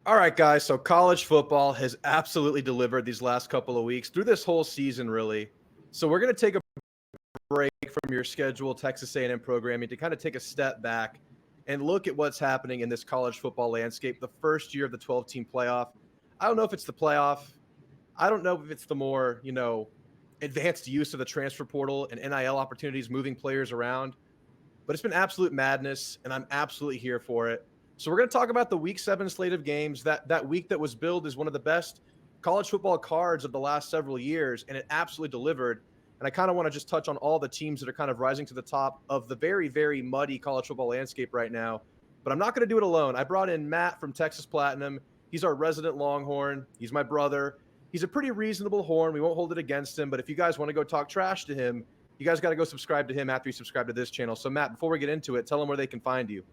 All right, guys. So college football has absolutely delivered these last couple of weeks through this whole season, really. So we're going to take a break from your scheduled Texas A&M programming to kind of take a step back and look at what's happening in this college football landscape. The first year of the 12-team playoff. I don't know if it's the playoff. I don't know if it's the more advanced use of the transfer portal and NIL opportunities, moving players around. But it's been absolute madness, and I'm absolutely here for it. So we're going to talk about the Week 7 slate of games. That week that was billed as one of the best college football cards of the last several years, and it absolutely delivered. And I kind of want to just touch on all the teams that are kind of rising to the top of the very, very muddy college football landscape right now. But I'm not going to do it alone. I brought in Matt from Texas Platinum. He's our resident Longhorn. He's my brother. He's a pretty reasonable horn. We won't hold it against him. But if you guys want to go talk trash to him, you guys got to go subscribe to him after you subscribe to this channel. So, Matt, before we get into it, tell them where they can find you.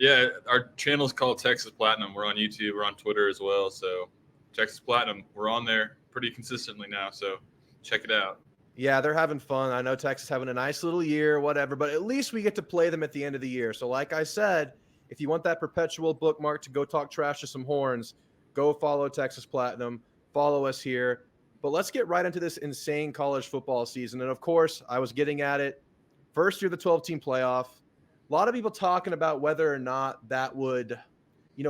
Yeah, our channel is called Texas Platinum. We're on YouTube. We're on Twitter as well. So, Texas Platinum, we're on there pretty consistently now. So, check it out. Yeah, they're having fun. I know Texas having a nice little year, whatever, but at least we get to play them at the end of the year. So, like I said, if you want that perpetual bookmark to go talk trash to some horns, go follow Texas Platinum. Follow us here. But let's get right into this insane college football season. And of course, I was getting at it. First year of the 12-team playoff. A lot of people talking about whether or not that would,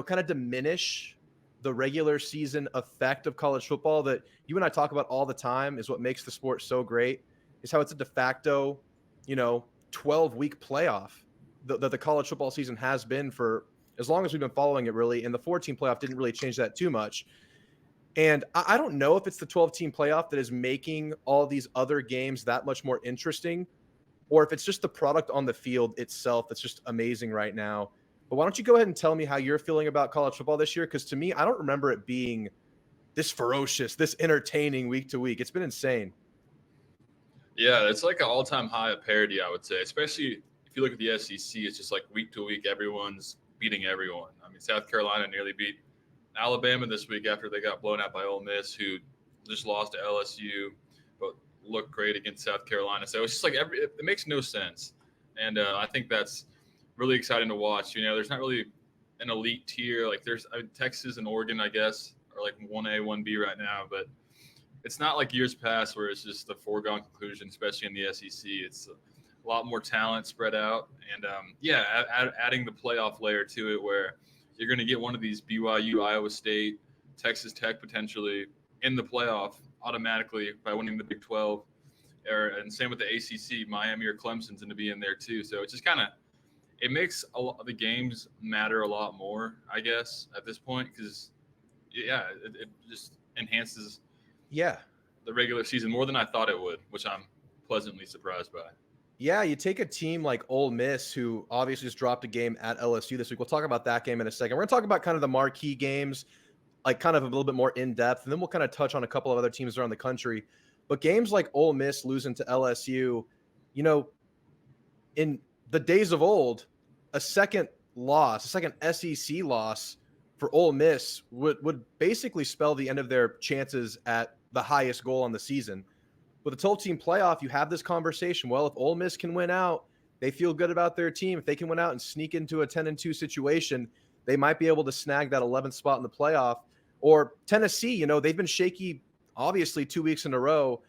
kind of diminish the regular season effect of college football that you and I talk about all the time is what makes the sport so great, is how it's a de facto, 12-week playoff that the college football season has been for as long as we've been following it, really. And the 14 playoff didn't really change that too much. And I don't know if it's the 12-team playoff that is making all these other games that much more interesting, or if it's just the product on the field itself that's just amazing right now. But why don't you go ahead and tell me how you're feeling about college football this year? Because to me, I don't remember it being this ferocious, this entertaining week to week. It's been insane. Yeah, it's like an all-time high of parity, I would say. Especially if you look at the SEC, it's just like week to week, everyone's beating everyone. I mean, South Carolina nearly beat Alabama this week after they got blown out by Ole Miss, who just lost to LSU, but looked great against South Carolina. So it's just like it makes no sense, and I think that's really exciting to watch. There's not really an elite tier. Like there's Texas and Oregon, I guess, are like 1A, 1B right now, but it's not like years past where it's just a foregone conclusion, especially in the SEC. It's a lot more talent spread out, and adding the playoff layer to it where you're going to get one of these BYU, Iowa State, Texas Tech potentially in the playoff automatically by winning the Big 12. And same with the ACC, Miami or Clemson's going to be in there too. So it's just it makes the games matter a lot more, I guess, at this point, because, it just enhances the regular season more than I thought it would, which I'm pleasantly surprised by. Yeah, you take a team like Ole Miss, who obviously just dropped a game at LSU this week. We'll talk about that game in a second. We're going to talk about kind of the marquee games, like kind of a little bit more in depth, and then we'll kind of touch on a couple of other teams around the country. But games like Ole Miss losing to LSU, in the days of old, a second SEC loss for Ole Miss would basically spell the end of their chances at the highest goal on the season. With a 12-team playoff, you have this conversation. Well, if Ole Miss can win out, they feel good about their team. If they can win out and sneak into a 10-2 situation, they might be able to snag that 11th spot in the playoff. Or Tennessee, they've been shaky, obviously, 2 weeks in a row,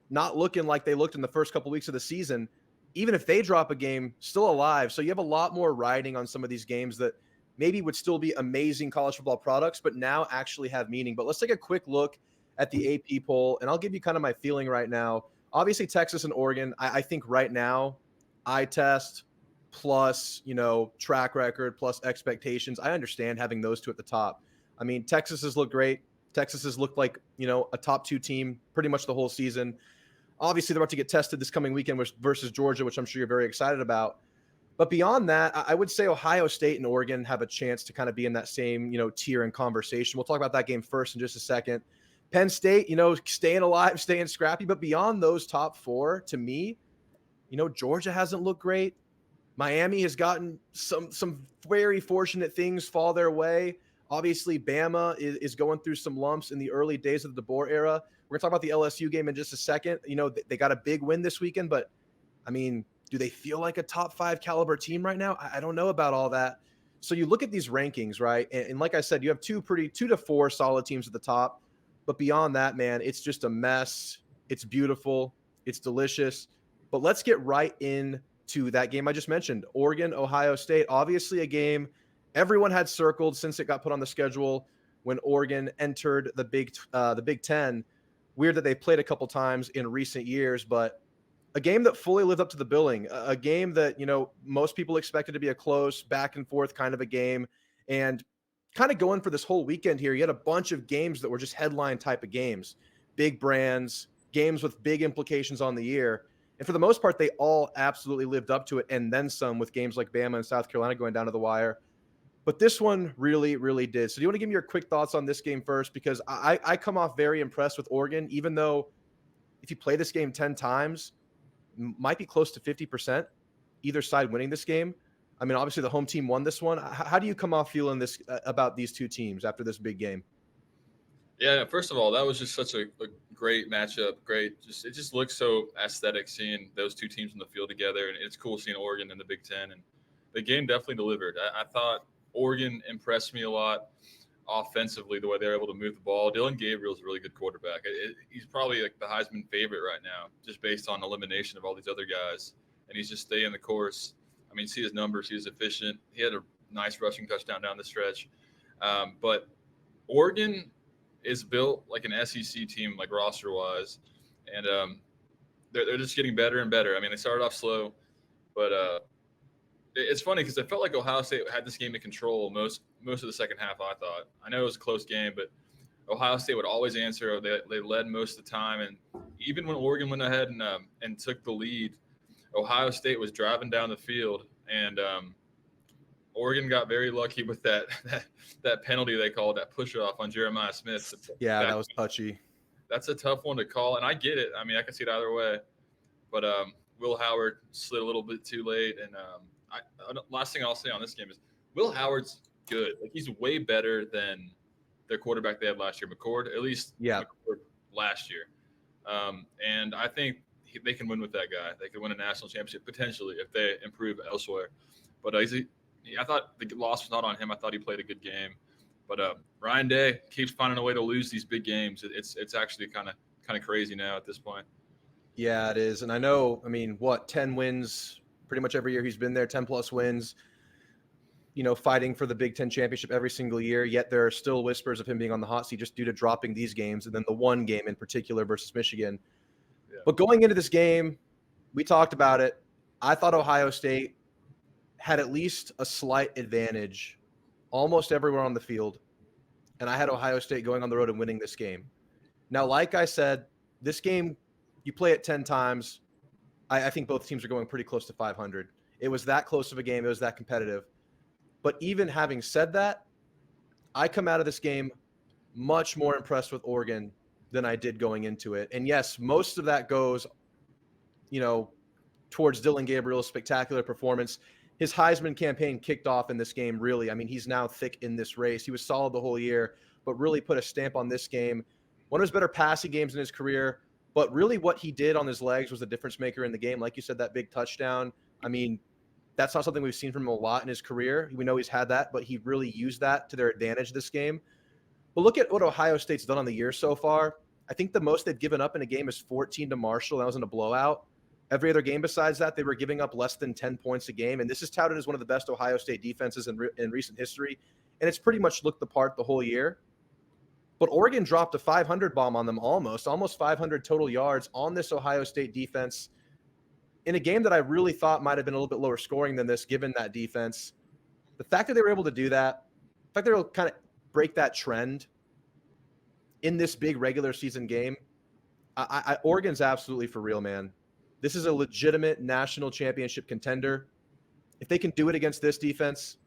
not looking like they looked in the first couple weeks of the season. Even if they drop a game, still alive. So you have a lot more riding on some of these games that maybe would still be amazing college football products, but now actually have meaning. But let's take a quick look at the AP poll, and I'll give you kind of my feeling right now. Obviously, Texas and Oregon, I think right now, eye test plus, track record plus expectations. I understand having those two at the top. I mean, Texas has looked great. Texas has looked like, a top 2 team pretty much the whole season. Obviously, they're about to get tested this coming weekend versus Georgia, which I'm sure you're very excited about. But beyond that, I would say Ohio State and Oregon have a chance to kind of be in that same, tier and conversation. We'll talk about that game first in just a second. Penn State, staying alive, staying scrappy. But beyond those top 4, to me, Georgia hasn't looked great. Miami has gotten some very fortunate things fall their way. Obviously, Bama is going through some lumps in the early days of the DeBoer era. We're going to talk about the LSU game in just a second. They got a big win this weekend, but, I mean, do they feel like a top 5 caliber team right now? I don't know about all that. So you look at these rankings, right? And like I said, you have two to four solid teams at the top. But beyond that, man, it's just a mess. It's beautiful. It's delicious. But let's get right into that game I just mentioned, Oregon, Ohio State. Obviously a game everyone had circled since it got put on the schedule when Oregon entered the Big Ten. Weird that they played a couple times in recent years, but a game that fully lived up to the billing, a game that, most people expected to be a close back and forth kind of a game. And kind of going for this whole weekend here, you had a bunch of games that were just headline type of games, big brands, games with big implications on the year. And for the most part, they all absolutely lived up to it, and then some, with games like Bama and South Carolina going down to the wire. But this one really, really did. So do you want to give me your quick thoughts on this game first? Because I come off very impressed with Oregon, even though if you play this game 10 times, might be close to 50%, either side winning this game. I mean, obviously the home team won this one. How do you come off feeling this about these two teams after this big game? Yeah, first of all, that was just such a great matchup. Great. It just looks so aesthetic seeing those two teams in the field together. And it's cool seeing Oregon in the Big Ten. And the game definitely delivered. I thought Oregon impressed me a lot offensively, the way they're able to move the ball. Dylan Gabriel's a really good quarterback. He's probably like the Heisman favorite right now, just based on elimination of all these other guys. And he's just staying the course. I mean, see his numbers. He was efficient. He had a nice rushing touchdown down the stretch. But Oregon is built like an SEC team, like roster-wise. And they're just getting better and better. I mean, they started off slow, but it's funny because I felt like Ohio State had this game in control most of the second half, I thought. I know it was a close game, but Ohio State would always answer. They led most of the time. And even when Oregon went ahead and took the lead, Ohio State was driving down the field. And Oregon got very lucky with that penalty they called, that push-off on Jeremiah Smith. Yeah, that was touchy. That's a tough one to call, and I get it. I mean, I can see it either way. But Will Howard slid a little bit too late. And last thing I'll say on this game is Will Howard's good. Like, he's way better than their quarterback they had last year, McCord, at least McCord last year. And I think they can win with that guy. They could win a national championship potentially if they improve elsewhere. But I thought the loss was not on him. I thought he played a good game. But Ryan Day keeps finding a way to lose these big games. It's actually kind of crazy now at this point. Yeah, it is. And I know, 10 wins pretty much every year he's been there, 10 plus wins, fighting for the Big Ten championship every single year. Yet there are still whispers of him being on the hot seat just due to dropping these games, and then the one game in particular versus Michigan. Yeah. But going into this game, we talked about it. I thought Ohio State had at least a slight advantage almost everywhere on the field. And I had Ohio State going on the road and winning this game. Now, like I said, this game, you play it 10 times. I think both teams are going pretty close to 500. It was that close of a game. It was that competitive. But even having said that, I come out of this game much more impressed with Oregon than I did going into it. And yes, most of that goes, towards Dylan Gabriel's spectacular performance. His Heisman campaign kicked off in this game, really. I mean, he's now thick in this race. He was solid the whole year, but really put a stamp on this game. One of his better passing games in his career, but really what he did on his legs was the difference maker in the game. Like you said, that big touchdown. I mean, that's not something we've seen from him a lot in his career. We know he's had that, but he really used that to their advantage this game. But look at what Ohio State's done on the year so far. I think the most they've given up in a game is 14 to Marshall. That was in a blowout. Every other game besides that, they were giving up less than 10 points a game. And this is touted as one of the best Ohio State defenses in recent history. And it's pretty much looked the part the whole year. But Oregon dropped a 500 bomb on them almost 500 total yards on this Ohio State defense in a game that I really thought might have been a little bit lower scoring than this, given that defense. The fact that they were able to do that, the fact that they were able to kind of break that trend in this big regular season game, Oregon's absolutely for real, man. This is a legitimate national championship contender. If they can do it against this defense,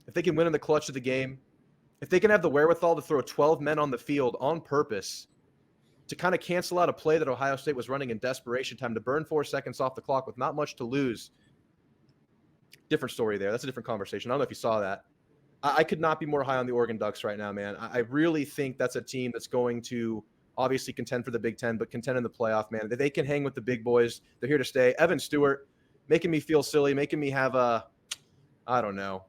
if they can win in the clutch of the game, if they can have the wherewithal to throw 12 men on the field on purpose to kind of cancel out a play that Ohio State was running in desperation time to burn 4 seconds off the clock with not much to lose. Different story there. That's a different conversation. I don't know if you saw that. I could not be more high on the Oregon Ducks right now, man. I really think that's a team that's going to obviously contend for the Big Ten, but contend in the playoff, man. They can hang with the big boys. They're here to stay. Evan Stewart making me feel silly, making me have I don't know.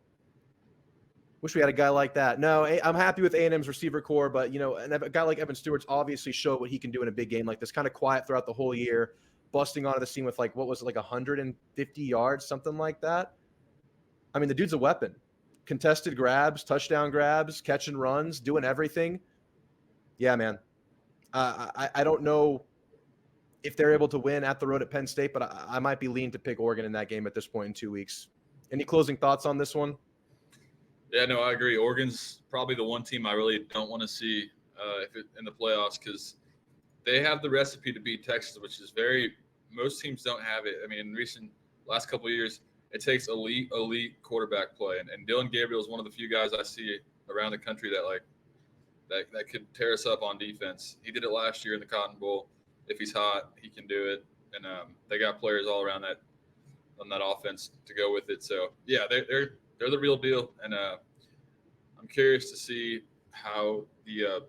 Wish we had a guy like that. No, I'm happy with A&M's receiver core, but and a guy like Evan Stewart's obviously showed what he can do in a big game like this. Kind of quiet throughout the whole year, busting onto the scene with what was it, 150 yards, something like that. I mean, the dude's a weapon. Contested grabs, touchdown grabs, catch and runs, doing everything. Yeah, man. I don't know if they're able to win at the road at Penn State, but I might be leaning to pick Oregon in that game at this point in 2 weeks. Any closing thoughts on this one? Yeah, no, I agree. Oregon's probably the one team I really don't want to see in the playoffs because they have the recipe to beat Texas, which is most teams don't have it. I mean, in last couple of years, it takes elite quarterback play, and Dylan Gabriel is one of the few guys I see around the country that could tear us up on defense. He did it last year in the Cotton Bowl. If he's hot, he can do it, and they got players all around on that offense to go with it. So yeah, they're the real deal, and I'm curious to see how the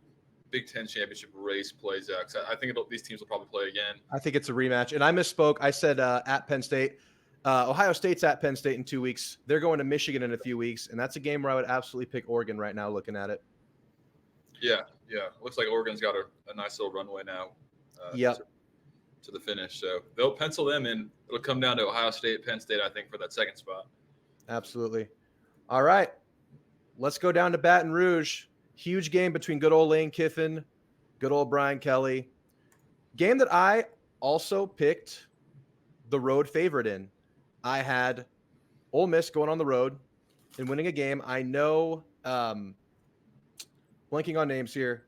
Big Ten championship race plays out. Cause I think these teams will probably play again. I think it's a rematch, and I misspoke. I said at Penn State. Ohio State's at Penn State in 2 weeks. They're going to Michigan in a few weeks, and that's a game where I would absolutely pick Oregon right now. Looking at it. Yeah. Looks like Oregon's got a nice little runway now. To the finish, so they'll pencil them in. It'll come down to Ohio State, Penn State, I think, for that second spot. Absolutely. All right, let's go down to Baton Rouge. Huge game between good old Lane Kiffin, good old Brian Kelly. Game that I also picked the road favorite in. I had Ole Miss going on the road and winning a game. I know, blanking on names here.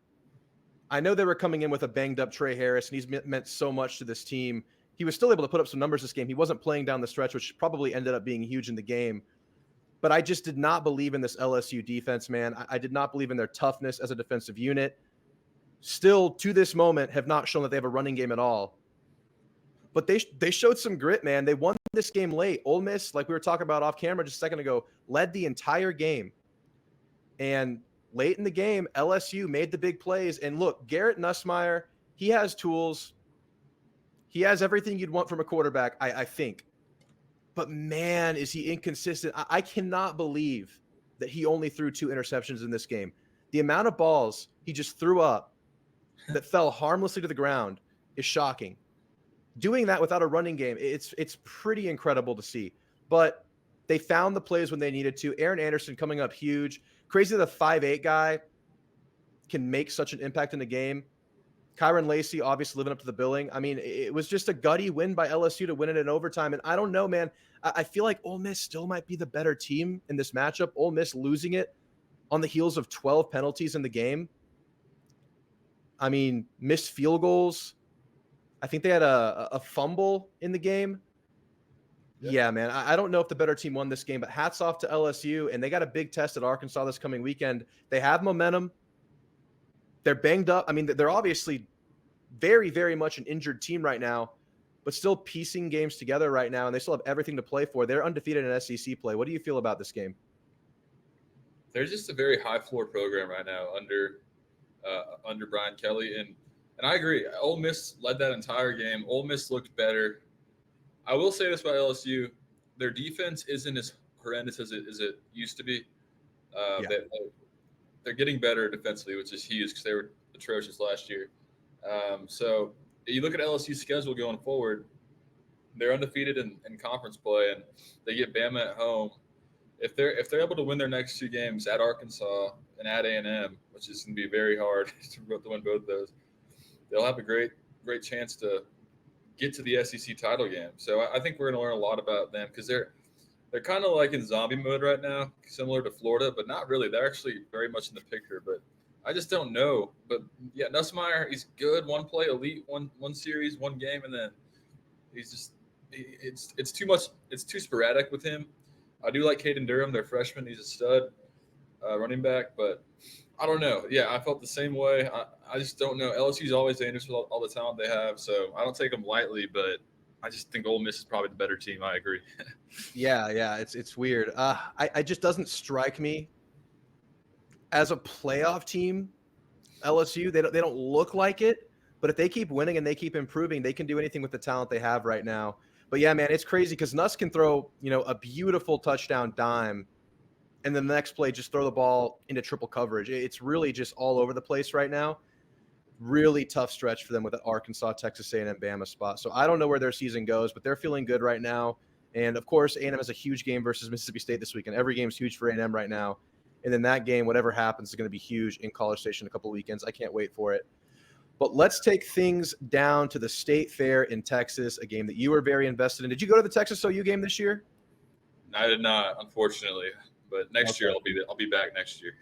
I know they were coming in with a banged up Trey Harris, and he's meant so much to this team. He was still able to put up some numbers this game. He wasn't playing down the stretch, which probably ended up being huge in the game. But I just did not believe in this LSU defense, man. I did not believe in their toughness as a defensive unit. Still, to this moment, have not shown that they have a running game at all. But they showed some grit, man. They won this game late. Ole Miss, like we were talking about off camera just a second ago, led the entire game. And late in the game, LSU made the big plays. And look, Garrett Nussmeier, he has tools. He has everything you'd want from a quarterback, I think. But, man, is he inconsistent. I cannot believe that he only threw 2 interceptions in this game. The amount of balls he just threw up that fell harmlessly to the ground is shocking. Doing that without a running game, it's pretty incredible to see. But they found the plays when they needed to. Aaron Anderson coming up huge. Crazy that a 5'8" guy can make such an impact in the game. Kyron Lacey obviously living up to the billing. I mean, it was just a gutty win by LSU to win it in overtime. And I don't know, man. I feel like Ole Miss still might be the better team in this matchup. Ole Miss losing it on the heels of 12 penalties in the game. I mean, missed field goals. I think they had a fumble in the game. Yeah, man. I don't know if the better team won this game, but hats off to LSU. And they got a big test at Arkansas this coming weekend. They have momentum. They're banged up. I mean, they're obviously very, very much an injured team right now, but still piecing games together right now, and they still have everything to play for. They're undefeated in SEC play. What do you feel about this game? They're just a very high floor program right now under Brian Kelly, and I agree. Ole Miss led that entire game. Ole Miss looked better. I will say this about LSU: their defense isn't as horrendous as it used to be. They're getting better defensively, which is huge because they were atrocious last year. So you look at LSU's schedule going forward, they're undefeated in conference play, and they get Bama at home. If they're able to win their next 2 games at Arkansas and at A&M, which is going to be very hard to win both of those, they'll have a great chance to get to the SEC title game. So I think we're going to learn a lot about them because they're kind of like in zombie mode right now, similar to Florida, but not really. They're actually very much in the picture, but I just don't know. But yeah, Nussmeier, he's good. One play, elite, one series, one game, and then he's just it's too much. It's too sporadic with him. I do like Caden Durham, their freshman. He's a stud running back, but I don't know. Yeah, I felt the same way. I just don't know. LSU's always dangerous with all the talent they have, so I don't take them lightly, but I just think Ole Miss is probably the better team. I agree. Yeah, it's weird. I just doesn't strike me as a playoff team. LSU, they don't look like it, but if they keep winning and they keep improving, they can do anything with the talent they have right now. But yeah, man, it's crazy because Nuss can throw a beautiful touchdown dime and then the next play just throw the ball into triple coverage. It's really just all over the place right now. Really tough stretch for them with the Arkansas, Texas A&M, Bama spot. So I don't know where their season goes, but they're feeling good right now. And of course, A&M has a huge game versus Mississippi State this weekend. Every game's huge for A&M right now. And then that game, whatever happens, is going to be huge in College Station in a couple of weekends. I can't wait for it. But let's take things down to the State Fair in Texas, a game that you were very invested in. Did you go to the Texas OU game this year? I did not, unfortunately. But next year I'll be back next year.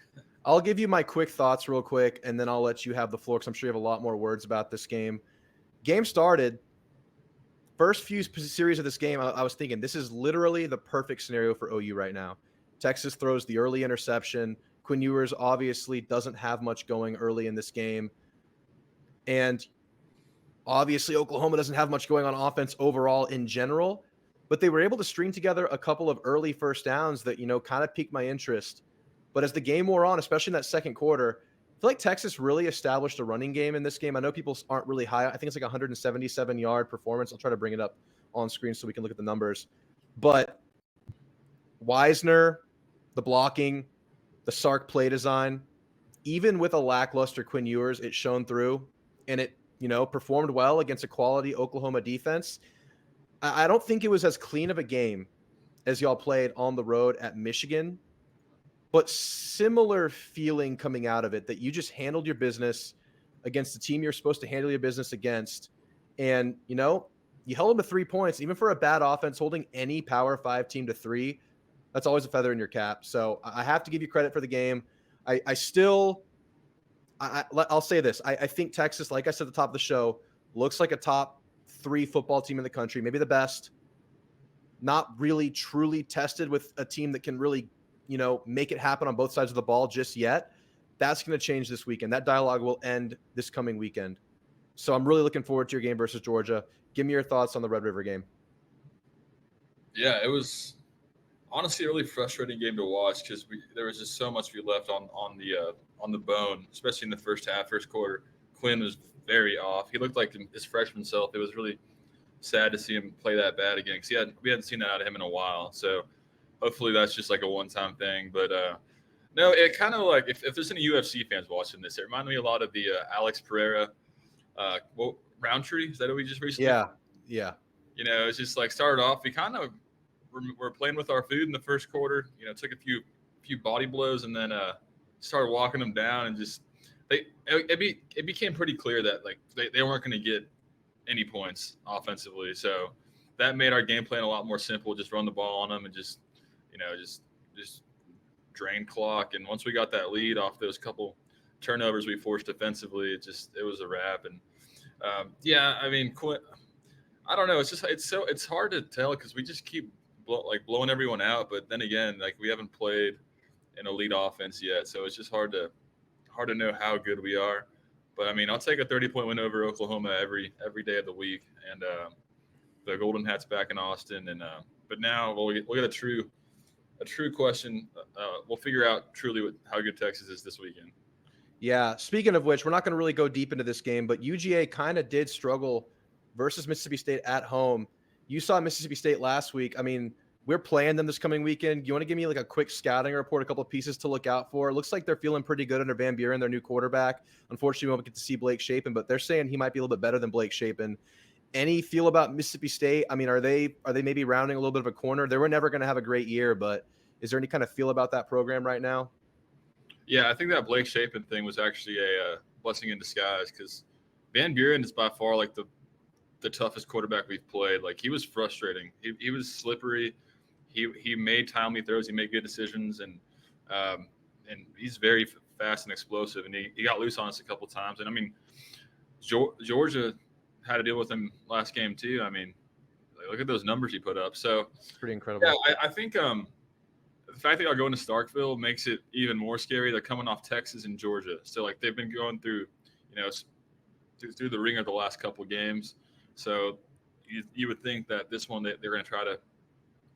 I'll give you my quick thoughts real quick, and then I'll let you have the floor because I'm sure you have a lot more words about this game. Game started. First few series of this game, I was thinking this is literally the perfect scenario for OU right now. Texas throws the early interception. Quinn Ewers obviously doesn't have much going early in this game. And obviously Oklahoma doesn't have much going on offense overall in general, but they were able to string together a couple of early first downs that, kind of piqued my interest. But as the game wore on, especially in that second quarter, I feel like Texas really established a running game in this game. I know people aren't really high. I think it's like a 177-yard performance. I'll try to bring it up on screen so we can look at the numbers. But Wisner, the blocking, the Sark play design, even with a lackluster Quinn Ewers, it shone through, and it, performed well against a quality Oklahoma defense. I don't think it was as clean of a game as y'all played on the road at Michigan, but similar feeling coming out of it that you just handled your business against the team you're supposed to handle your business against. And, you held them to 3 points. Even for a bad offense, holding any Power 5 team to 3, that's always a feather in your cap. So I have to give you credit for the game. I'll say this. I think Texas, like I said at the top of the show, looks like a top 3 football team in the country, maybe the best. Not really truly tested with a team that can really make it happen on both sides of the ball just yet. That's going to change this weekend. That dialogue will end this coming weekend. So I'm really looking forward to your game versus Georgia. Give me your thoughts on the Red River game. Yeah, it was honestly a really frustrating game to watch because there was just so much we left on the bone, especially in the first half, first quarter. Quinn was very off. He looked like his freshman self. It was really sad to see him play that bad again because we hadn't seen that out of him in a while. So hopefully that's just like a one-time thing. But no, it kind of like if there's any UFC fans watching this, it reminded me a lot of the Alex Pereira Roundtree. Is that what we just recently? Yeah. It's just like started off. We kind of were playing with our food in the first quarter. Took a few body blows and then started walking them down and just it became pretty clear that like they weren't going to get any points offensively. So that made our game plan a lot more simple. Just run the ball on them and just drain clock. And once we got that lead off those couple turnovers we forced defensively, it was a wrap. And Quinn, I don't know. It's hard to tell because we just keep blowing everyone out. But then again, like we haven't played an elite offense yet, so it's just hard to know how good we are. But I mean, I'll take a 30-point win over Oklahoma every day of the week, and the Golden Hats back in Austin. And but now we'll get a true question. We'll figure out truly how good Texas is this weekend. Yeah. Speaking of which, we're not going to really go deep into this game, but UGA kind of did struggle versus Mississippi State at home. You saw Mississippi State last week. I mean, we're playing them this coming weekend. You want to give me like a quick scouting report, a couple of pieces to look out for? It looks like they're feeling pretty good under Van Buren, their new quarterback. Unfortunately, we won't get to see Blake Shapen, but they're saying he might be a little bit better than Blake Shapen. Any feel about Mississippi State? I mean, are they maybe rounding a little bit of a corner? They were never going to have a great year, but is there any kind of feel about that program right now? Yeah, I think that Blake Shapen thing was actually a blessing in disguise because Van Buren is by far like the toughest quarterback we've played. Like he was frustrating. He was slippery. He made timely throws. He made good decisions, and he's very fast and explosive. And he got loose on us a couple of times. And I mean, Georgia had to deal with him last game too. I mean, look at those numbers he put up. So it's pretty incredible. Yeah, I think the fact that y'all going to Starkville makes it even more scary. They're coming off Texas and Georgia, so like they've been going through, through the ringer the last couple of games. So you would think that this one they're going to try to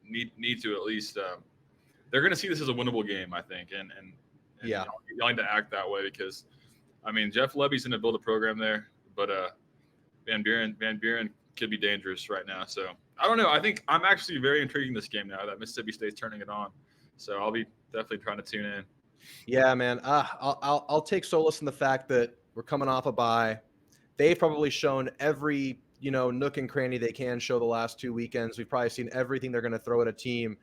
need to at least they're going to see this as a winnable game, I think, and yeah, y'all need to act that way because I mean Jeff Levy's going to build a program there, but Van Buren could be dangerous right now. So I don't know. I think I'm actually very intrigued in this game now that Mississippi State's turning it on. So I'll be definitely trying to tune in. Yeah, man. I'll take solace in the fact that we're coming off a bye. They've probably shown every nook and cranny they can show the last 2 weekends. We've probably seen everything they're going to throw at a team,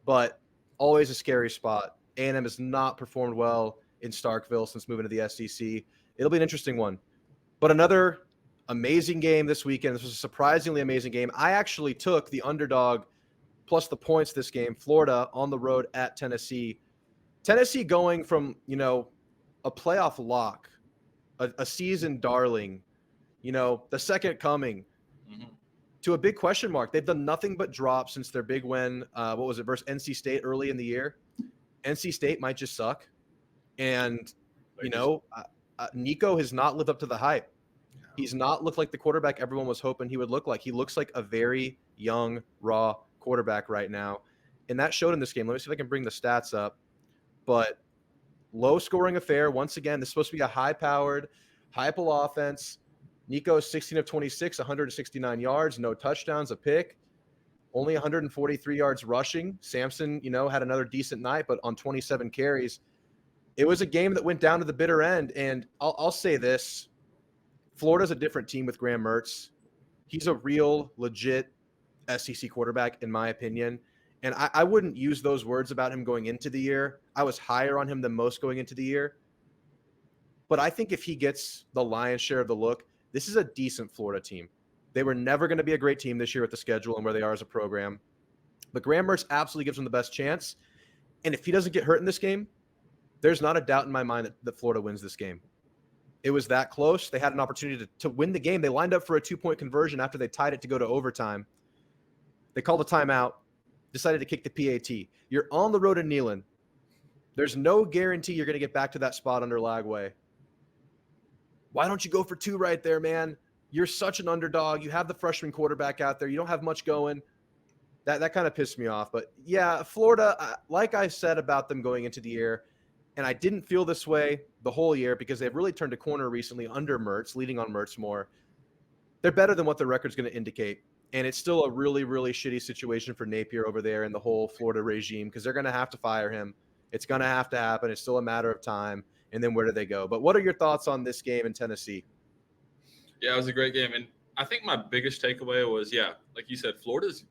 but always a scary spot. A&M has not performed well in Starkville since moving to the SEC. It'll be an interesting one. But another amazing game this weekend. This was a surprisingly amazing game. I actually took the underdog plus the points this game, Florida on the road at Tennessee. Tennessee going from, a playoff lock, a season darling, the second coming, to a big question mark. They've done nothing but drop since their big win. What was it, versus NC State early in the year? NC State might just suck. And, Nico has not lived up to the hype. He's not looked like the quarterback everyone was hoping he would look like. He looks like a very young, raw quarterback right now. And that showed in this game. Let me see if I can bring the stats up. But low-scoring affair. Once again, this is supposed to be a high-powered, high-pull offense. Nico 16 of 26, 169 yards, no touchdowns, a pick. Only 143 yards rushing. Samson, had another decent night, but on 27 carries. It was a game that went down to the bitter end. And I'll say this. Florida's a different team with Graham Mertz. He's a real, legit SEC quarterback, in my opinion. And I wouldn't use those words about him going into the year. I was higher on him than most going into the year. But I think if he gets the lion's share of the look, this is a decent Florida team. They were never going to be a great team this year with the schedule and where they are as a program. But Graham Mertz absolutely gives them the best chance. And if he doesn't get hurt in this game, there's not a doubt in my mind that Florida wins this game. It was that close. They had an opportunity to win the game. They lined up for a 2-point conversion after they tied it to go to overtime. They called a timeout, decided to kick the PAT. You're on the road in Neyland. There's no guarantee you're going to get back to that spot under Lagway. Why don't you go for 2 right there, man? You're such an underdog. You have the freshman quarterback out there. You don't have much going. That kind of pissed me off. But, yeah, Florida, like I said about them going into the year, and I didn't feel this way the whole year because they've really turned a corner recently under Mertz, leading on Mertz more. They're better than what their record's going to indicate. And it's still a really, really shitty situation for Napier over there and the whole Florida regime because they're going to have to fire him. It's going to have to happen. It's still a matter of time. And then where do they go? But what are your thoughts on this game in Tennessee? Yeah, it was a great game. And I think my biggest takeaway was, like you said, Florida's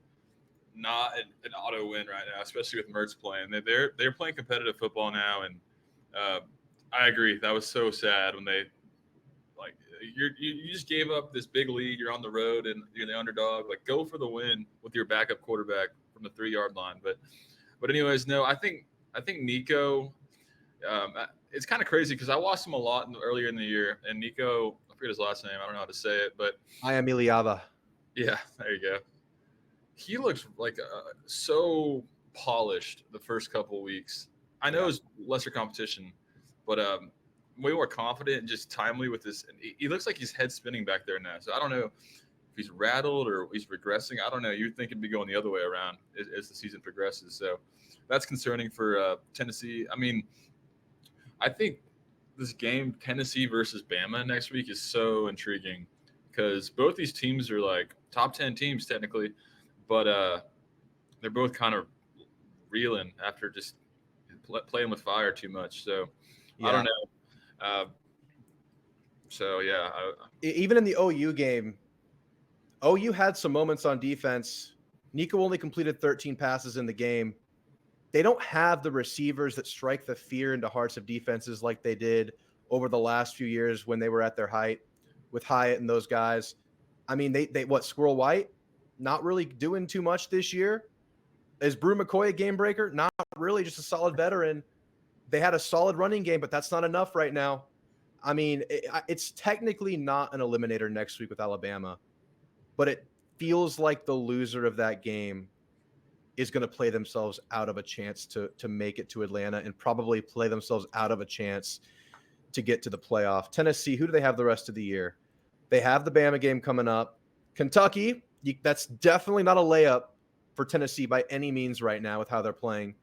not an auto win right now, especially with Mertz playing. They're playing competitive football now. And I agree. That was so sad when they you just gave up this big lead. You're on the road and you're the underdog. Like, go for the win with your backup quarterback from the 3-yard line. But anyways, no, I think Nico. It's kind of crazy because I watched him a lot earlier in the year, and Nico, I forget his last name. I don't know how to say it, but Iamiliava. Yeah, there you go. He looks like so polished the first couple weeks. I know it's lesser competition, but way more confident and just timely with this. He looks like his head's spinning back there now. So I don't know if he's rattled or he's regressing. I don't know. You'd think it'd be going the other way around as the season progresses. So that's concerning for Tennessee. I mean, I think this game, Tennessee versus Bama next week, is so intriguing because both these teams are like top 10 teams technically, but they're both kind of reeling after just playing with fire too much. So I don't know. Even in the OU game, OU had some moments on defense. Nico only completed 13 passes in the game. They don't have the receivers that strike the fear into hearts of defenses like they did over the last few years when they were at their height with Hyatt and those guys. I mean, Squirrel White, not really doing too much this year. Is Brew McCoy a game breaker? Not really, just a solid veteran. They had a solid running game, but that's not enough right now. I mean, it's technically not an eliminator next week with Alabama, but it feels like the loser of that game is going to play themselves out of a chance to make it to Atlanta and probably play themselves out of a chance to get to the playoff. Tennessee, who do they have the rest of the year? They have the Bama game coming up. Kentucky, that's definitely not a layup for Tennessee by any means right now with how they're playing.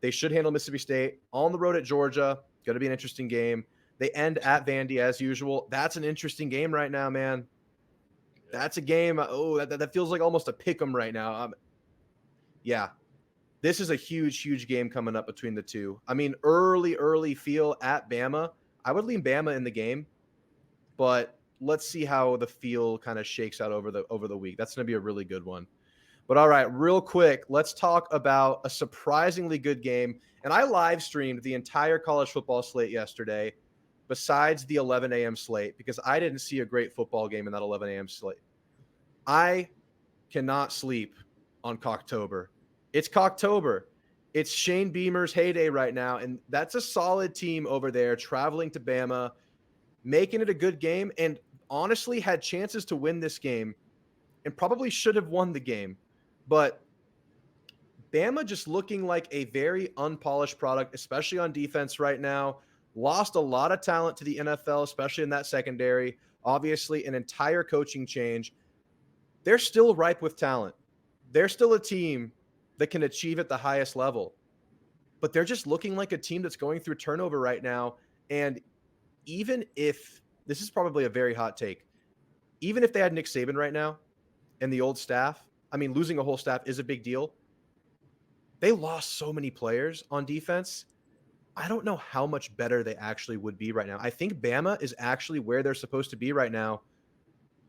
They should handle Mississippi State. On the road at Georgia, going to be an interesting game. They end at Vandy as usual. That's an interesting game right now, man. That's a game. That feels like almost a pick 'em right now. Yeah. This is a huge game coming up between the two. I mean, early feel at Bama. I would lean Bama in the game, but let's see how the feel kind of shakes out over the week. That's going to be a really good one. But all right, real quick, let's talk about a surprisingly good game. And I live streamed the entire college football slate yesterday, besides the 11 a.m. slate, because I didn't see a great football game in that 11 a.m. slate. I cannot sleep on Cocktober. It's Cocktober. It's Shane Beamer's heyday right now, and that's a solid team over there traveling to Bama, making it a good game, and honestly had chances to win this game and probably should have won the game. But Bama just looking like a very unpolished product, especially on defense right now. Lost a lot of talent to the NFL, especially in that secondary. Obviously, an entire coaching change. They're still ripe with talent. They're still a team that can achieve at the highest level. But they're just looking like a team that's going through turnover right now. And even if this is probably a very hot take, even if they had Nick Saban right now and the old staff, I mean, losing a whole staff is a big deal. They lost so many players on defense. I don't know how much better they actually would be right now. I think Bama is actually where they're supposed to be right now.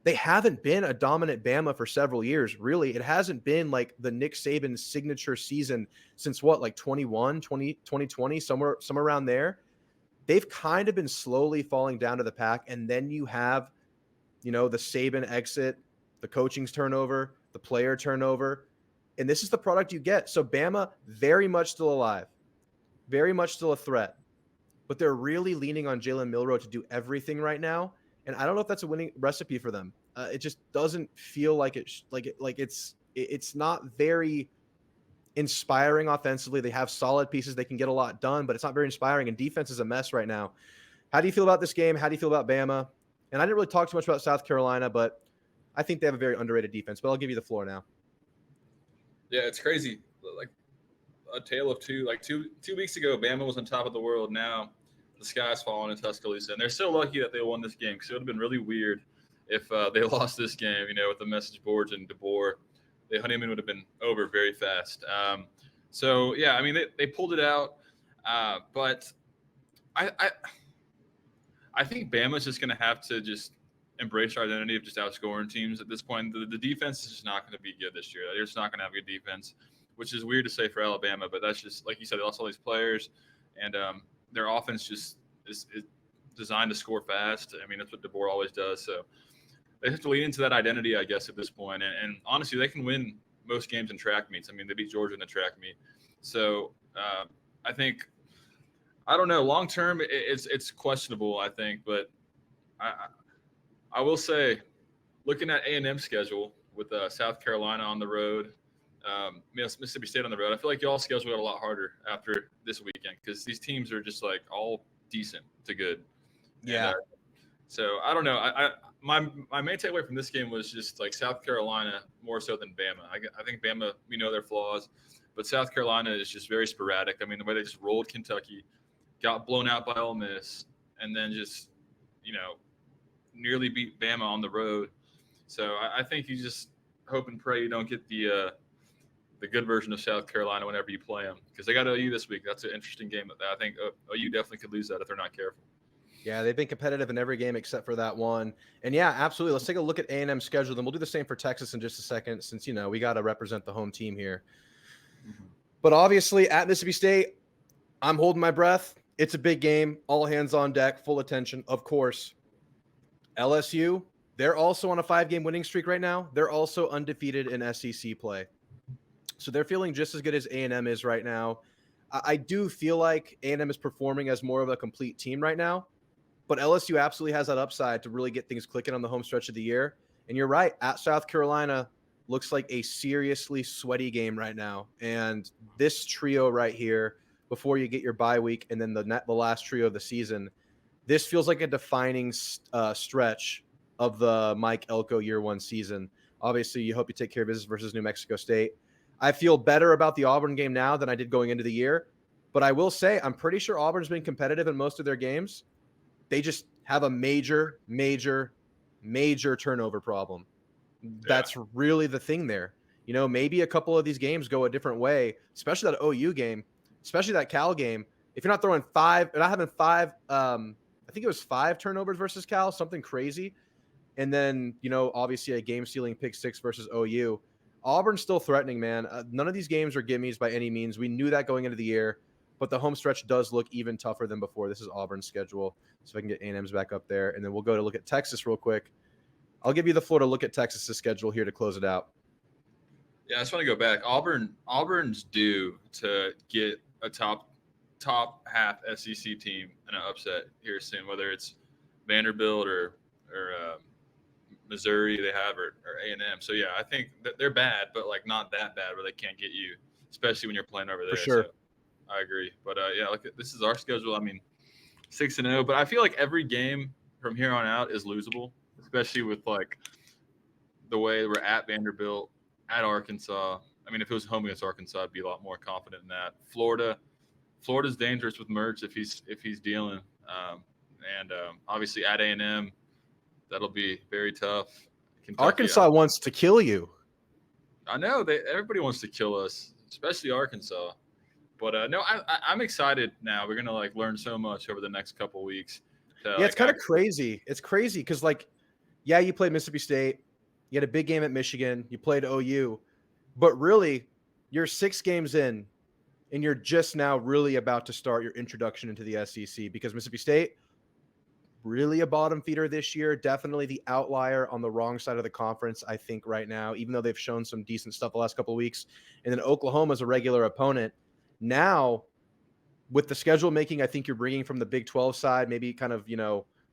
They haven't been a dominant Bama for several years, really. It hasn't been like the Nick Saban signature season since what, like 2020, somewhere around there. They've kind of been slowly falling down to the pack. And then you have, the Saban exit, the coaching's turnover, the player turnover. And this is the product you get. So Bama, very much still alive, very much still a threat. But they're really leaning on Jalen Milroe to do everything right now. And I don't know if that's a winning recipe for them. It just doesn't feel like it's not very inspiring offensively. They have solid pieces. They can get a lot done, but it's not very inspiring. And defense is a mess right now. How do you feel about this game? How do you feel about Bama? And I didn't really talk too much about South Carolina, but I think they have a very underrated defense. But I'll give you the floor now. Yeah, it's crazy. Like a tale of two. Like two weeks ago, Bama was on top of the world. Now the sky's falling in Tuscaloosa, and they're so lucky that they won this game because it would have been really weird if they lost this game. With the message boards and DeBoer, the honeymoon would have been over very fast. So yeah, I mean they pulled it out, but I think Bama's just going to have to just embrace our identity of just outscoring teams at this point. The defense is just not going to be good this year. They're just not going to have a good defense, which is weird to say for Alabama, but that's just like you said. They lost all these players, and their offense just is designed to score fast. I mean, that's what DeBoer always does. So they have to lean into that identity, I guess, at this point. And honestly, they can win most games in track meets. I mean, they beat Georgia in the track meet. So I think, I don't know, long term, it's questionable, I think. But I will say, looking at A&M's schedule with South Carolina on the road, Mississippi State on the road, I feel like y'all schedule it a lot harder after this weekend because these teams are just like all decent to good. Yeah. And, so I don't know. My main takeaway from this game was just like South Carolina more so than Bama. I think Bama, we know their flaws, but South Carolina is just very sporadic. I mean, the way they just rolled Kentucky, got blown out by Ole Miss, and then just nearly beat Bama on the road. So I think you just hope and pray you don't get the good version of South Carolina whenever you play them because they got OU this week. That's an interesting game. I think OU definitely could lose that if they're not careful. Yeah, they've been competitive in every game except for that one. And yeah, absolutely. Let's take a look at A&M's schedule. Then we'll do the same for Texas in just a second since, we got to represent the home team here. Mm-hmm. But obviously at Mississippi State, I'm holding my breath. It's a big game. All hands on deck, full attention, of course. LSU, they're also on a 5-game winning streak right now. They're also undefeated in SEC play. So they're feeling just as good as A&M is right now. I do feel like A&M is performing as more of a complete team right now. But LSU absolutely has that upside to really get things clicking on the home stretch of the year. And you're right, at South Carolina looks like a seriously sweaty game right now. And this trio right here, before you get your bye week and then the last trio of the season, this feels like a defining stretch of the Mike Elko year one season. Obviously, you hope you take care of business versus New Mexico State. I feel better about the Auburn game now than I did going into the year. But I will say, I'm pretty sure Auburn's been competitive in most of their games. They just have a major turnover problem. That's really the thing there. maybe a couple of these games go a different way, especially that OU game, especially that Cal game. If you're not throwing not having five, I think it was 5 turnovers versus Cal, something crazy. And then, obviously a game stealing pick 6 versus OU. Auburn's still threatening, man. None of these games are gimmies by any means. We knew that going into the year, but the home stretch does look even tougher than before. This is Auburn's schedule. So if I can get A&M's back up there, and then we'll go to look at Texas real quick. I'll give you the floor to look at Texas's schedule here to close it out. Yeah, I just want to go back. Auburn's due to get a top half SEC team in an upset here soon, whether it's Vanderbilt or Missouri they have or A&M. So yeah, I think that they're bad, but like not that bad where they can't get you, especially when you're playing over there. For sure. So I agree. But yeah, like this is our schedule. I mean, 6-0, but I feel like every game from here on out is losable, especially with like the way we're at Vanderbilt, at Arkansas. I mean, if it was home against Arkansas, I'd be a lot more confident in that. Florida's dangerous with Mertz if he's dealing, and obviously at A&M, that'll be very tough. Kentucky, Arkansas wants to kill you. I know everybody wants to kill us, especially Arkansas. But no, I'm excited now. We're gonna like learn so much over the next couple of weeks. It's kind of crazy. It's crazy because you played Mississippi State, you had a big game at Michigan, you played OU, but really, you're 6 games in, and you're just now really about to start your introduction into the SEC because Mississippi State, really a bottom feeder this year, definitely the outlier on the wrong side of the conference, I think, right now, even though they've shown some decent stuff the last couple of weeks. And then Oklahoma's a regular opponent. Now, with the schedule making, I think you're bringing from the Big 12 side, maybe kind of,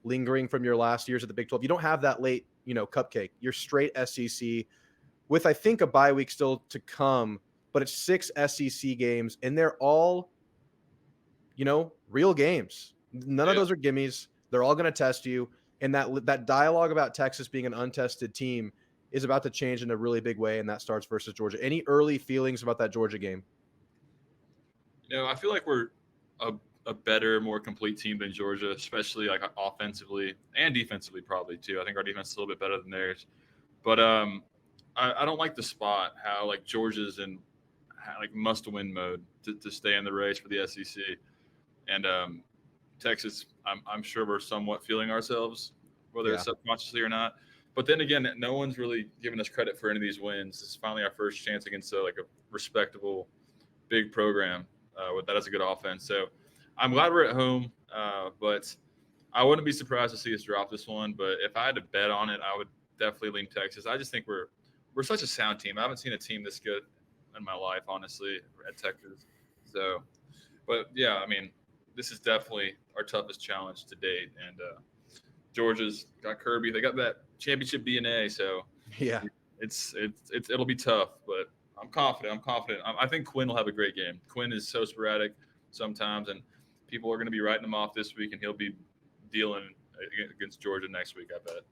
lingering from your last years at the Big 12. You don't have that late, cupcake. You're straight SEC with, I think, a bye week still to come, but it's 6 SEC games, and they're all, real games. None of those are gimmies. They're all going to test you. And that dialogue about Texas being an untested team is about to change in a really big way, and that starts versus Georgia. Any early feelings about that Georgia game? I feel like we're a better, more complete team than Georgia, especially like offensively and defensively probably too. I think our defense is a little bit better than theirs. But I don't like the spot, how like Georgia's in like must-win mode to stay in the race for the SEC. And Texas, I'm sure we're somewhat feeling ourselves, whether it's subconsciously or not. But then again, no one's really giving us credit for any of these wins. This is finally our first chance against a respectable, big program that has a good offense. So I'm glad we're at home, but I wouldn't be surprised to see us drop this one. But if I had to bet on it, I would definitely lean Texas. I just think we're such a sound team. I haven't seen a team this good in my life, honestly, at Texas. So, but yeah, I mean, this is definitely our toughest challenge to date. And Georgia's got Kirby. They got that championship DNA. So yeah, it'll be tough, but I'm confident. I think Quinn will have a great game. Quinn is so sporadic sometimes, and people are going to be writing him off this week, and he'll be dealing against Georgia next week, I bet.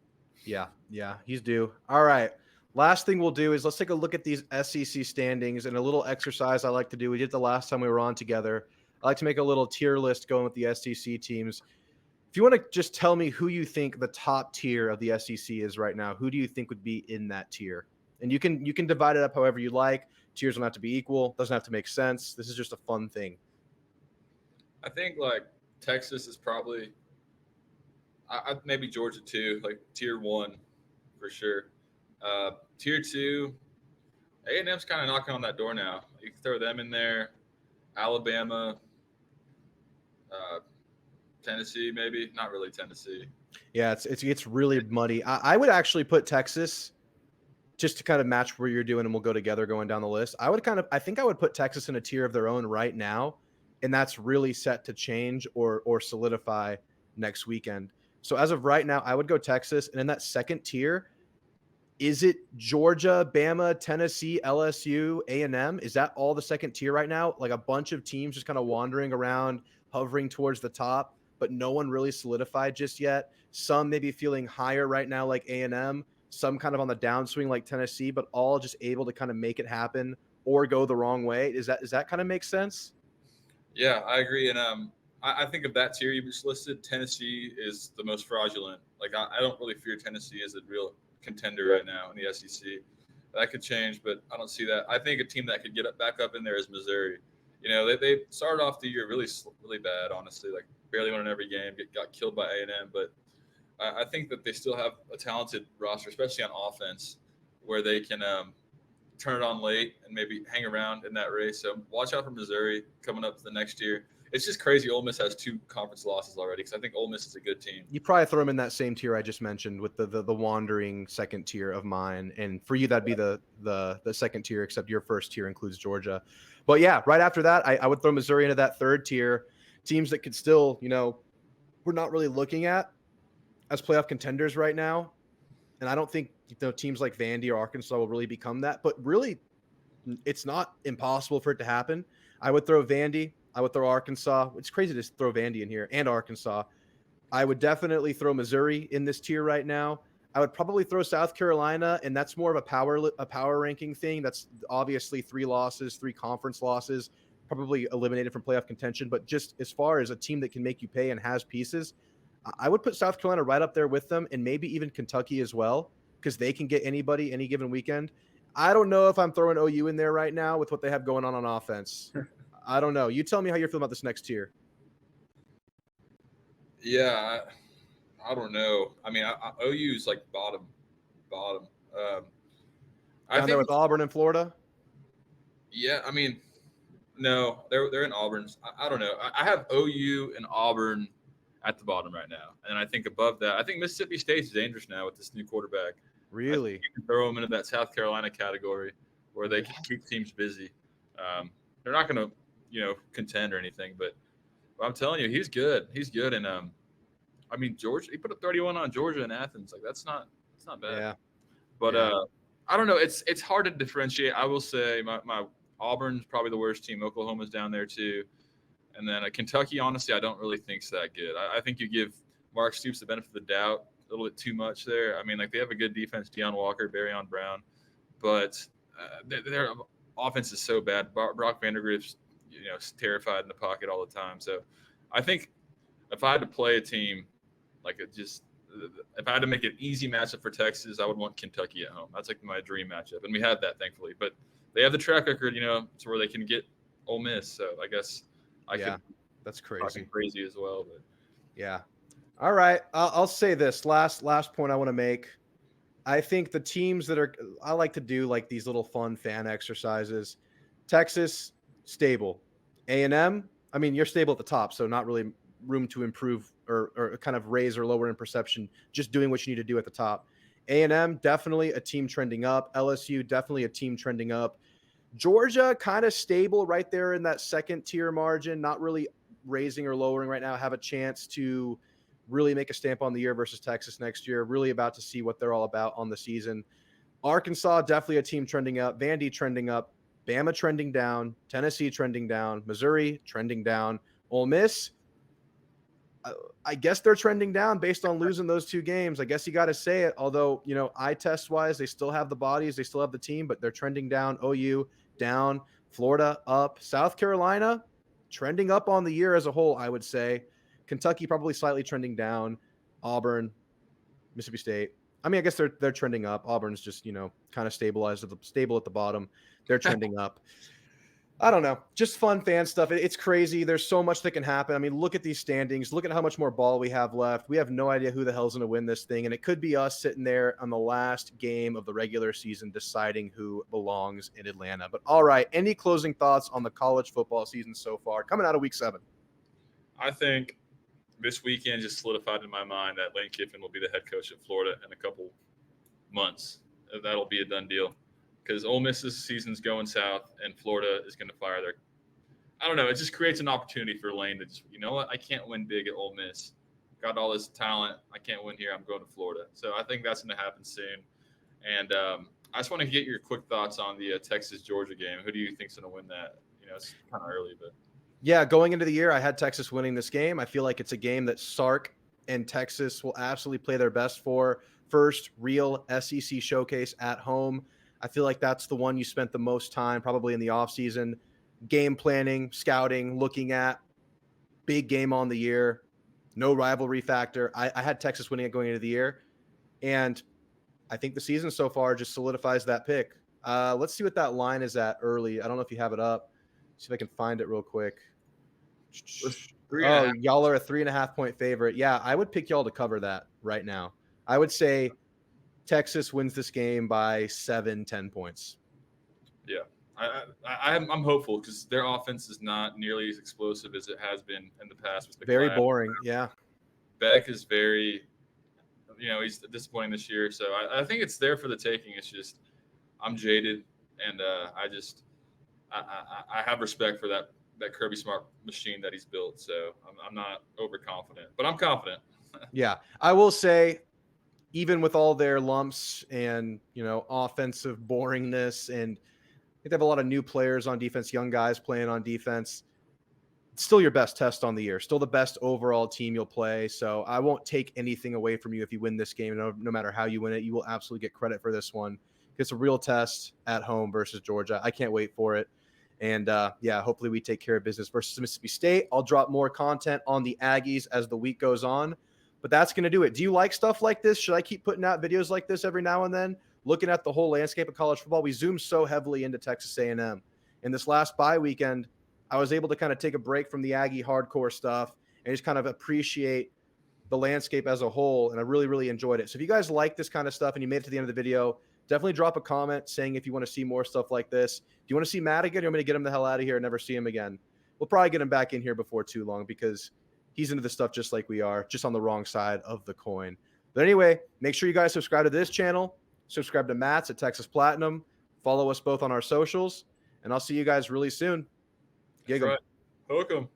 Yeah, he's due. All right. Last thing we'll do is let's take a look at these SEC standings and a little exercise I like to do. We did the last time we were on together. I like to make a little tier list going with the SEC teams. If you want to just tell me who you think the top tier of the SEC is right now, who do you think would be in that tier? And you can divide it up however you like. Tiers don't have to be equal. Doesn't have to make sense. This is just a fun thing. I think like Texas is probably maybe Georgia too, like tier 1 for sure. Tier 2, A&M's kind of knocking on that door now. You can throw them in there. Alabama, Tennessee, maybe not really Tennessee. Yeah, it's really muddy. I would actually put Texas just to kind of match where you're doing, and we'll go together going down the list. I think I would put Texas in a tier of their own right now, and that's really set to change or solidify next weekend. So as of right now, I would go Texas, and in that second tier, is it Georgia, Bama, Tennessee, LSU, A&M? Is that all the second tier right now? Like a bunch of teams just kind of wandering around, hovering towards the top, but no one really solidified just yet. Some maybe feeling higher right now like A&M, some kind of on the downswing like Tennessee, but all just able to kind of make it happen or go the wrong way. Does that kind of make sense? Yeah, I agree. And I think of that tier you just listed, Tennessee is the most fraudulent. Like I don't really fear Tennessee as a real contender right now in the SEC. that could change, but I don't see that. I think a team that could get back up in there is Missouri. You know, they started off the year really bad, honestly, like barely won in every game, got killed by A&M, but I think that they still have a talented roster, especially on offense, where they can turn it on late and maybe hang around in that race. So watch out for Missouri coming up the next year. It's just crazy. Ole Miss has 2 conference losses already because I think Ole Miss is a good team. You probably throw them in that same tier I just mentioned with the wandering second tier of mine, and for you that'd be the second tier, except your first tier includes Georgia. But yeah, right after that, I would throw Missouri into that third tier. Teams that could still, we're not really looking at as playoff contenders right now, and I don't think teams like Vandy or Arkansas will really become that. But really, it's not impossible for it to happen. I would throw Vandy. I would throw Arkansas. It's crazy to throw Vandy in here and Arkansas. I would definitely throw Missouri in this tier right now. I would probably throw South Carolina, and that's more of a power ranking thing. That's obviously 3 losses, 3 conference losses, probably eliminated from playoff contention. But just as far as a team that can make you pay and has pieces, I would put South Carolina right up there with them, and maybe even Kentucky as well, because they can get anybody any given weekend. I don't know if I'm throwing OU in there right now with what they have going on offense. I don't know. You tell me how you're feeling about this next tier. Yeah, I don't know. I mean, OU is like bottom. I Down there think, with Auburn and Florida. yeah. I mean, no, they're in Auburn. I don't know. I have OU and Auburn at the bottom right now, and I think above that, I think Mississippi State's dangerous now with this new quarterback. I think Really? you can throw them into that South Carolina category where they can keep teams busy. They're not going to, contend or anything, but I'm telling you, he's good. He's good, and I mean, Georgia. He put a 31 on Georgia in Athens. Like that's not bad. Yeah. But Yeah. I don't know. It's hard to differentiate. I will say my Auburn's probably the worst team. Oklahoma's down there too, and then Kentucky. Honestly, I don't really think's that good. I think you give Mark Stoops the benefit of the doubt a little bit too much there. I mean, like they have a good defense, Deion Walker, Barryon Brown, but their offense is so bad. Brock Vandergrift's terrified in the pocket all the time. So I think if I had to play a team, if I had to make an easy matchup for Texas, I would want Kentucky at home. That's like my dream matchup, and we had that thankfully. But they have the track record, to where they can get Ole Miss. So I guess that's crazy as well. But yeah. All right. I'll say this last point I want to make. I think the teams that I like to do like these little fun fan exercises. Texas, stable. A&M, I mean, you're stable at the top, so not really room to improve or kind of raise or lower in perception, just doing what you need to do at the top. A&M, definitely a team trending up. LSU, definitely a team trending up. Georgia, kind of stable right there in that second tier margin, not really raising or lowering right now, have a chance to really make a stamp on the year versus Texas next year. Really about to see what they're all about on the season. Arkansas, definitely a team trending up. Vandy trending up. Bama trending down. Tennessee trending down. Missouri trending down. Ole Miss, I guess they're trending down based on losing those 2 games. I guess you got to say it. Although, eye test wise, they still have the bodies, they still have the team, but they're trending down. OU down. Florida up. South Carolina trending up on the year as a whole, I would say. Kentucky probably slightly trending down. Auburn, Mississippi State. I mean, I guess they're trending up. Auburn's just, kind of stable at the bottom. They're trending up. I don't know. Just fun fan stuff. It's crazy. There's so much that can happen. I mean, look at these standings. Look at how much more ball we have left. We have no idea who the hell's going to win this thing. And it could be us sitting there on the last game of the regular season deciding who belongs in Atlanta. But all right, any closing thoughts on the college football season so far coming out of week 7? I think this weekend just solidified in my mind that Lane Kiffin will be the head coach at Florida in a couple months. That'll be a done deal because Ole Miss's season's going south and Florida is going to fire their – I don't know. It just creates an opportunity for Lane to just, you know what? I can't win big at Ole Miss. Got all this talent. I can't win here. I'm going to Florida. So I think that's going to happen soon. And I just want to get your quick thoughts on the Texas-Georgia game. Who do you think's going to win that? It's kind of early, but – yeah, going into the year, I had Texas winning this game. I feel like it's a game that Sark and Texas will absolutely play their best for. First real SEC showcase at home. I feel like that's the one you spent the most time probably in the offseason, game planning, scouting, looking at. Big game on the year. No rivalry factor. I had Texas winning it going into the year. And I think the season so far just solidifies that pick. Let's see what that line is at early. I don't know if you have it up. See if I can find it real quick. It's 3.5. Oh, y'all are a 3.5-point favorite. Yeah, I would pick y'all to cover that right now. I would say Texas wins this game by 7-10 points. Yeah, I'm hopeful because their offense is not nearly as explosive as it has been in the past. With Very boring. Yeah. Beck is very, he's disappointing this year. So I think it's there for the taking. It's just I'm jaded, and I have respect for that Kirby Smart machine that he's built. So I'm not overconfident, but I'm confident. Yeah, I will say, even with all their lumps and offensive boringness, and they have a lot of new players on defense, young guys playing on defense, it's still your best test on the year, still the best overall team you'll play. So I won't take anything away from you if you win this game. No matter how you win it, you will absolutely get credit for this one. It's a real test at home versus Georgia. I can't wait for it. And hopefully we take care of business versus Mississippi State. I'll drop more content on the Aggies as the week goes on. But that's going to do it. Do you like stuff like this? Should I keep putting out videos like this every now and then? Looking at the whole landscape of college football, we zoom so heavily into Texas A&M. In this last bye weekend, I was able to kind of take a break from the Aggie hardcore stuff and just kind of appreciate the landscape as a whole. And I really, really enjoyed it. So if you guys like this kind of stuff and you made it to the end of the video, definitely drop a comment saying if you want to see more stuff like this. Do you want to see Matt again? Or you want me to get him the hell out of here and never see him again? We'll probably get him back in here before too long because he's into this stuff just like we are, just on the wrong side of the coin. But anyway, make sure you guys subscribe to this channel, subscribe to Matt's at Texas Platinum, follow us both on our socials, and I'll see you guys really soon. Gig 'em. Right. Hook 'em.